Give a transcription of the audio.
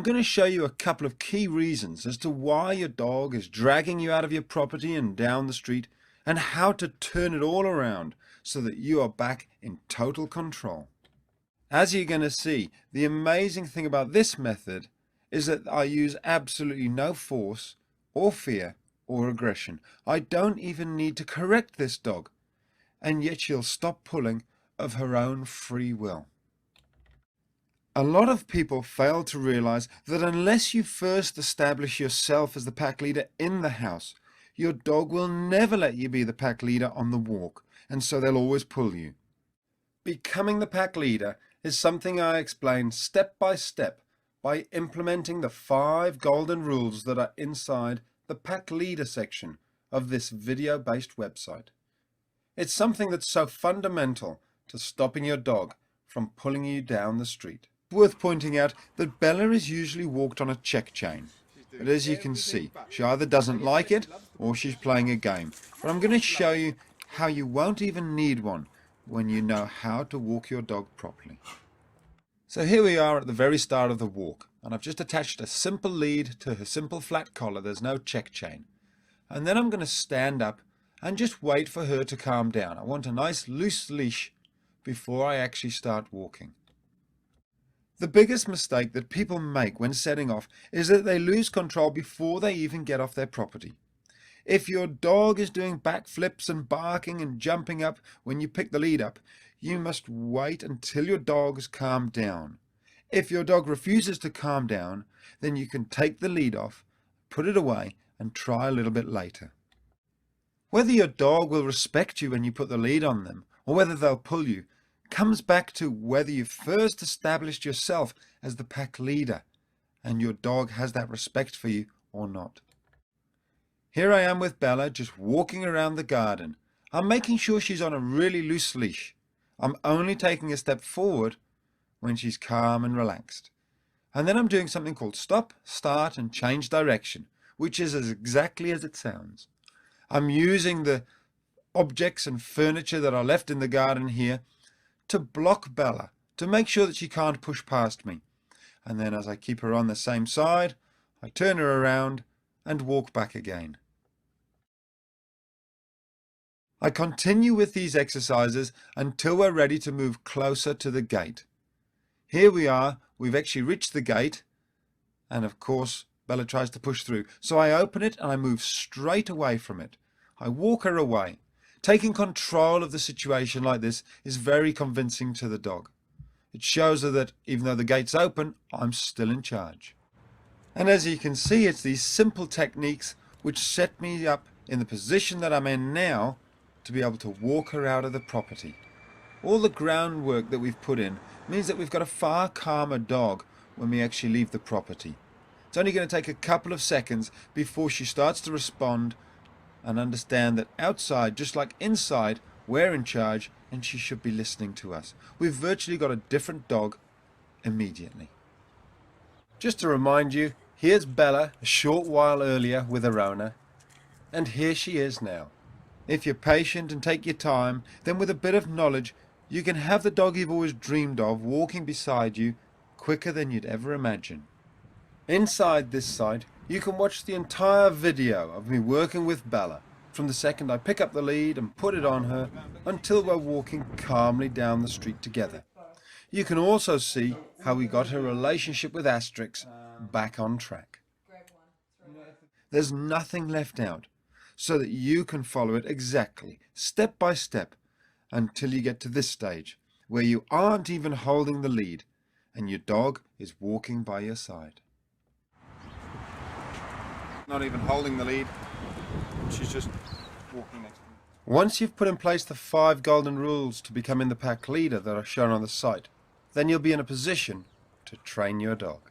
going to show you a couple of key reasons as to why your dog is dragging you out of your property and down the street, and how to turn it all around so that you are back in total control. As you're going to see, the amazing thing about this method is that I use absolutely no force or fear or aggression. I don't even need to correct this dog, and yet she'll stop pulling of her own free will. A lot of people fail to realize that unless you first establish yourself as the pack leader in the house, your dog will never let you be the pack leader on the walk, and so they'll always pull you. Becoming the pack leader is something I explain step by step by implementing the 5 golden rules that are inside the pack leader section of this video-based website. It's something that's so fundamental to stopping your dog from pulling you down the street. It's worth pointing out that Bella is usually walked on a check chain, but as you can see, she either doesn't like it or she's playing a game. But I'm going to show you how you won't even need one when you know how to walk your dog properly. So here we are at the very start of the walk, and I've just attached a simple lead to her simple flat collar. There's no check chain. And then I'm going to stand up and just wait for her to calm down. I want a nice loose leash before I actually start walking. The biggest mistake that people make when setting off is that they lose control before they even get off their property. If your dog is doing backflips and barking and jumping up when you pick the lead up, you must wait until your dog has calmed down. If your dog refuses to calm down, then you can take the lead off, put it away, and try a little bit later. Whether your dog will respect you when you put the lead on them, or whether they'll pull you, comes back to whether you first established yourself as the pack leader and your dog has that respect for you or not. Here I am with Bella just walking around the garden. I'm making sure she's on a really loose leash. I'm only taking a step forward when she's calm and relaxed. And then I'm doing something called stop, start and change direction, which is as exactly as it sounds. I'm using the objects and furniture that are left in the garden here to block Bella, to make sure that she can't push past me. And then as I keep her on the same side, I turn her around and walk back again. I continue with these exercises until we're ready to move closer to the gate. Here we are, we've actually reached the gate, and of course Bella tries to push through. So I open it and I move straight away from it. I walk her away. Taking control of the situation like this is very convincing to the dog. It shows her that even though the gate's open, I'm still in charge. And as you can see, it's these simple techniques which set me up in the position that I'm in now to be able to walk her out of the property. All the groundwork that we've put in means that we've got a far calmer dog when we actually leave the property. It's only going to take a couple of seconds before she starts to respond and understand that outside, just like inside, we're in charge and she should be listening to us. We've virtually got a different dog immediately. Just to remind you, here's Bella a short while earlier with her owner, and here she is now. If you're patient and take your time, then with a bit of knowledge, you can have the dog you've always dreamed of walking beside you quicker than you'd ever imagine. Inside this site, you can watch the entire video of me working with Bella, from the second I pick up the lead and put it on her until we're walking calmly down the street together. You can also see how we got her relationship with Asterix back on track. There's nothing left out, so that you can follow it exactly, step by step, until you get to this stage, where you aren't even holding the lead, and your dog is walking by your side. Not even holding the lead, she's just walking next to me. Once you've put in place the 5 golden rules to becoming the pack leader that are shown on the site, then you'll be in a position to train your dog.